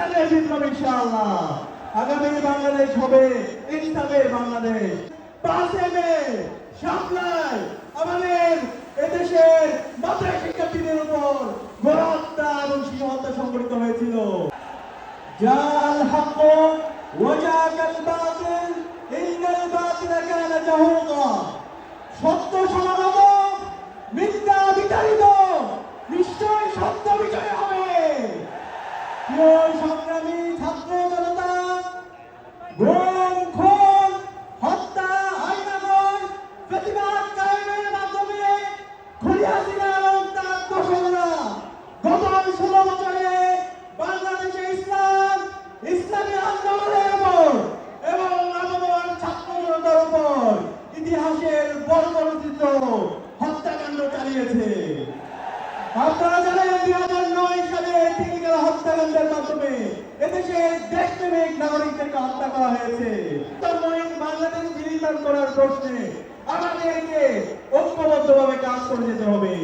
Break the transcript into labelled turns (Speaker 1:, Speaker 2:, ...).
Speaker 1: ইসলামের বিপ্লব ইনশাআল্লাহ। আগামী বাংলাদেশ হবে ইসলামের বাংলাদেশ। 5 মে শাপলায় আমাদের এদেশের মাদ্রাসা শিক্ষার্থীদের উপর গণহত্যা এবং শিশু হত্যা সংঘটিত হয়েছিল। জাল হক ওয়াজাকাল বাতিল ইন্নাল বাতিলা কানা জাহুকা। সত্য সমাগত, মিথ্যা বিতাড়িত, নিশ্চয় সত্য বিজয় হবে। প্রিয় সংগ্রামী ছাত্র জনতা, গুম, খুন, হত্যা, আইনাগর প্রতিবাদ কায়েমের মাধ্যমে খুনি হাসিনা এবং তার দোসররা গত 16 বছরে বাংলাদেশে ইসলামী আন্দোলনের উপর এবং নববর্ণ ছাত্র জনতার উপর ইতিহাসের বর্বরোচিত হত্যাকাণ্ড চালিয়েছে। আপনারা জানেন 2009 সালে টিকিগাল হত্যাকাণ্ডের মাধ্যমে এদেশে দেশপ্রেমিক নাগরিকদেরকে হত্যা করা হয়েছে। বাংলাদেশ বিনির্মাণ করার প্রশ্নে আমাদেরকে ঐক্যবদ্ধভাবে কাজ করে যেতে হবে।